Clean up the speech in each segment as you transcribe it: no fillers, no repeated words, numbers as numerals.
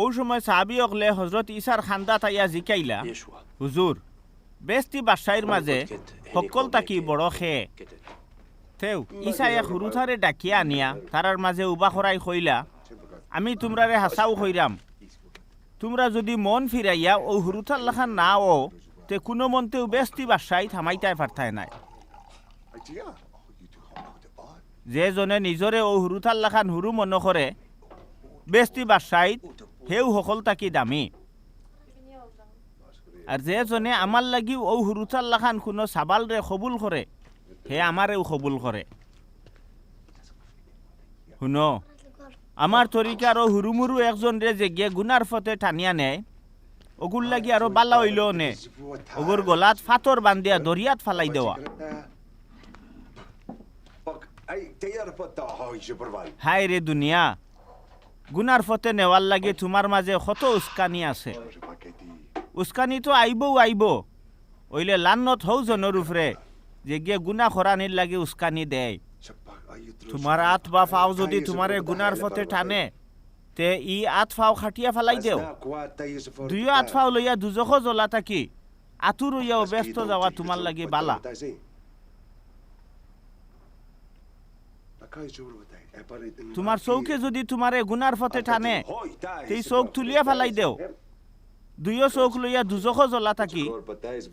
ও সময় সাহাবী অকলে হযরত ঈসার খান্দা তাইয়া জিকাইলা, হুজুর বেস্তি বাদশাহীর মাঝে সকল তাকি বড় খেয়ে তেও ঈসা এক হুরুথারে ডাকিয়া আনিয়া তারার মাঝে উবা করাই কইলা, আমি তোমরারে হাসাও কইরাম, তোমরা যদি মন ফিরাইয়া ও হুরুথার লেখা না ও তে কোনো মনতেও বেস্তি বাদশাহী থামাইতাই পারতায় নাই। যে জনে নিজরে ও হুরুথার লেখান হুরু মনে করে বেস্তি বাদশাহীত হেউ সকল তাকি দামি। আর যে জনে আমার লাগি ও হুরুথার লেখান কোনো সাবাল রে কবুল করে হে আমারেও কবুল করে। শুনো, আমার তরিকার ও হুরুমুরু একজন রে যে গিয়ে গুনার ফতে টানিয়া নেয়, ওগুর লাগি আরো বালা হইল নে ওগুর গলাত ফাতর বান্ধিয়া দরিয়াত ফালাই দেওয়া। হায় রে দুনিয়া, গুনার ফতে নেওয়ার লাগে তোমার মাঝে কত উস্কানি আছে। উস্কানি তো আইবও আইব, ওইলে লান্নত হও জনের উপরে যে গিয়ে গুনা খরানির লাগে উস্কানি দেয়। তোমার আত বা ফাও যদি তোমারে গুনার ফতে টানে তে ই আত ফাও খাটিয়া ফালাই দেও। দুইও আত ফাও লইয়া দুজখ জ্বলা থাকি আতুর হইয়াও ব্যস্ত যাওয়া তোমার লাগে বালা। তোমার চৌকে যদি তোমারে গুনার ফতে টানে সেই চৌক তুলিয়া ফালাই দেও। দুইও চৌক লইয়া দুজখ জ্বলা থাকি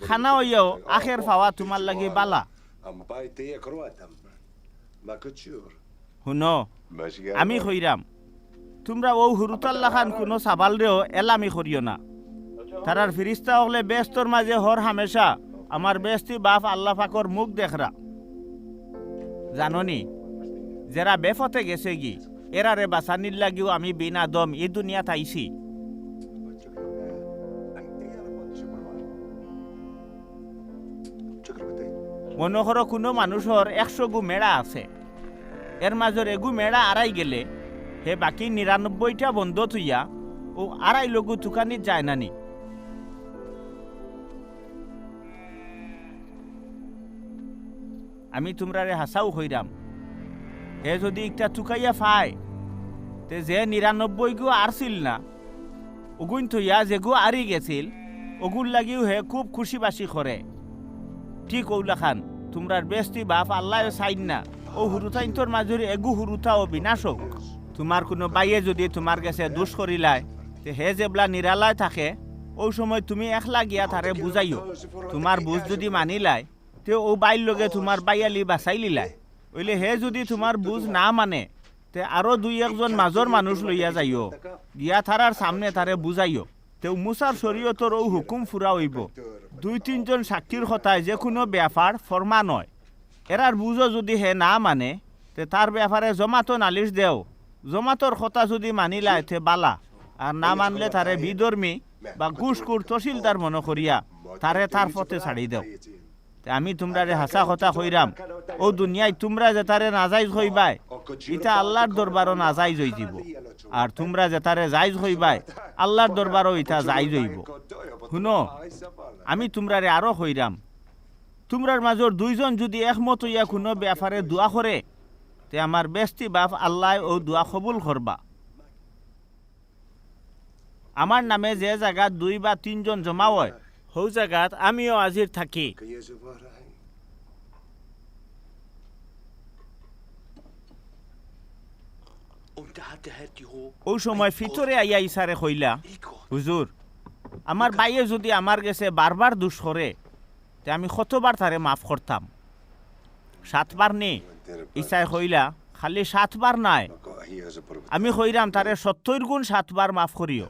খানা হইয়াও আখের ফাওয়া তোমার লাগে বালা। শুনো, আমি কইরাম তোমরা ও হুরুতাল্লা খান কোনো সাবালরেও এলামি করিও না। তারার ফিরিস্তা হলে ব্যস্তর মাঝে হর হামেশা আমার বেস্তি বাপ আল্লাহ পাকর মুখ দেখরা। জাননি যারা বেফতে গেছে গি এরারে বাঁচানির লাগিও আমি বিনা দম এই দুনিয়া তাইছি। মনে করো কোনো মানুষের 100 গু মেড়া আছে, এর মাজর এগু মেড়া আড়াই গেলে হে বাকি 99টা বন্ধ থইয়া ও আড়াই লগু তুকানি যায় নানি। আমি তোমরারে হাসাও হইরাম, হে যদি একটা তুকাইয়া ফায় তে যে 99 গু আরছিল না ওগুন থইয়া যেগু আরি গেছিল ওগুর লাগিও হে খুব খুশি বাসি করে। ঠিক ওলা খান তোমরার বেস্তি বাপ আল্লাহ চাইন না ও হুরুতাইন তোর মাজুরি এগু হুরুতা ও বিনাশক। তোমার কোনো বাইয়ে যদি তোমার কাছে দোষ করিলায় তে হে যেবলা নিরালায় থাকে ও সময় তুমি একলা গিয়া তারে বুঝাইও। তোমার বুঝ যদি মানিলায় তে ও বাইর লগে তোমার বাইয়ালি বাঁচাই লিলায়। ওইলে হে যদি তোমার বুঝ না মানে তে আরো 2-1 মাজর মানুষ লইয়া যাইও গিয়া তারার সামনে তারে বুঝাইও। তেও মুসার শরীয়তর ও হুকুম ফুরা হইব 2-3 জন সাক্ষীর কথায় যে কোনো ব্যাপার ফরমা নয়। এরার বুঝো যদি হে না মানে তে তার ব্যাপারে জমাতো নালিশ দেও। জমাতর কথা যদি মানিলায় তে বালা, আর না মানলে তারে বিধর্মী বা ঘুষকুর তহসিলদার মনে করিয়া তারে তার পথে ছাড়ি দেও। আমি তোমরারে হাসা কথা কইরাম ও দুনিয়ায় তোমরা যে তারে নাজাইজ হইবাই এটা আল্লাহর দরবারও নাজাইজ হই যাব, আর তোমরা যে তারে জাইজ হইবাই আল্লাহর দরবারও এটা জাইজ হইব। শুনো, আমি তোমরারে আরো কইরাম তোমরার মাজর 2 জন যদি একমত হইয়া কোনো ব্যাপারে দোয়া করে তে আমার বেস্তি বাপ আল্লাহ ও দোয়া কবুল করবা। আমার নামে যে জায়গাত 2 বা 3 জন জমা হয় হৌ জায়গাত আমিও হাজির থাকি। ও সময় ফিতরে আইয়া ইসারে কইলা, হুজুর আমার বাইয়ে যদি আমার গেছে বারবার দোষ করে তে আমি কতবার তারে মাফ করতাম? 7 বার নে? ইসায় কইলা খালি 7 বার নাই, আমি কইরাম তারে 70 গুণ 7 বার মাফ করিও।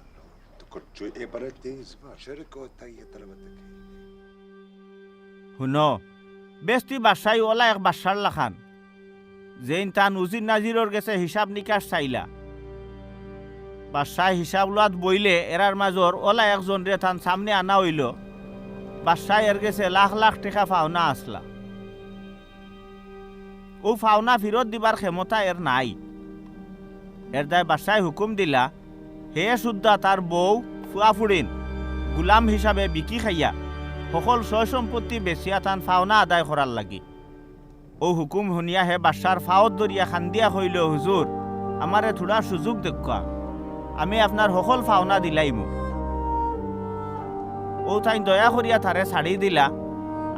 শুনো, বেস্তি বাসাই ওলা এক বাসার লাখান যেন তান উজির নাজিরর গেছে হিসাব নিকাশ চাইলা। বাদশাহ হিসাব লোয়াত বইলে এরার মাজর ওলা একজন রে তান সামনে আনা হইল। বাদশাহ এর গেছে লাখ লাখ টাকা পাওনা আসলা। ও পাওনা ফিরত দিবার ক্ষমতা এর নাই। এর দায় বাদশাহ হুকুম দিলা হে সুদ্ধা তার বউ ফুয়াফুড়িন গুলাম হিসাবে বিকি খাইয়া সকল সয় সম্পত্তি বেচিয়া তান পাওনা আদায় করার লাগি। ও হুকুম শুনিয়া হে বাদশার ফাওত দরিয়া খান্দিয়া কইল, হুজুর আমারে থোড়া সুযোগ দেখা, আমি আপনার সকল ফাওনা দিলাইমু। ও তাই দয়া করিয়া তারে ছাড়ি দিলা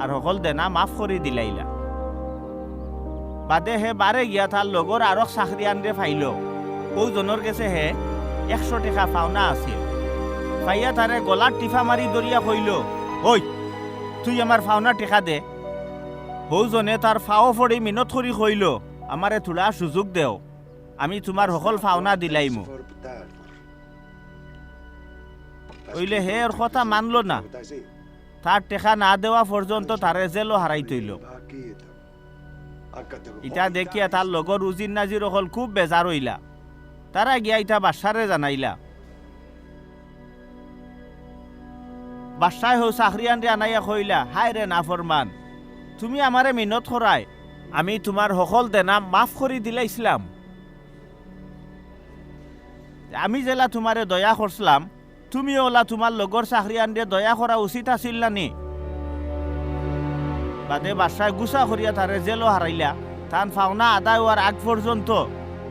আর সকল দেনা মাফ করে দিলাইলা। বাদে হে বারে গিয়া তার লগর আরক চাকরিয়ান রে ফাইল। ও জনের কাছে হে 100 টাকা পাওনা আছিল। পাইয়া তারে গলার টিফা মারি দরিয়া কইল, ওই তুই আমার ফাওনা টেকা দে। হৌজনে তার ফাও ফড়ি মিনত করি কইল, আমারে থোড়া সুযোগ দেও, আমি তোমার সকল ফাওনা দিলাইমু। কইলে হে ওর কথা মানল না, তার টেকা না দেওয়া পর্যন্ত তারে জেলও হারাই তৈল। ইটা দেখিয়া তার লগর উজির নাজির অকল খুব বেজার হইলা। তারা গিয়া ইটা বাদশারে জানাইলা। বাদশাহ হো চাকরিয়ান রে আনাইয়া কইলা, হায় রে নাফরমান, তুমি আমারে মিনত করাই, আমি তোমার সকল দেনা মাফ করি দিলাইছিলাম। আমি জেলা তোমারে দয়া করছিলাম, তুমি ওলা তোমার লগর চাকরিয়ান রে দয়া করা উচিত আছিল নানি? বাদে বাদশাহ গুছা করিয়া তারে জেলও হারাইলা। তান ফাওনা আদায় হওয়ার আগ পর্যন্ত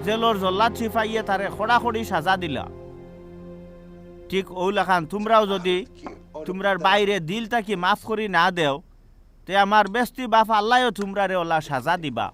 জেলর জল্লাদ চিফাইয়ে তারে খড়াখড়ি সাজা দিলা। ঠিক ওলাখান তোমরাও যদি তোমরার বাইরে দিল তাকি মাফ করি না দেও, তে আমার বেস্তি বাপ আল্লাহও তোমরারে ওলা সাজা দিবা।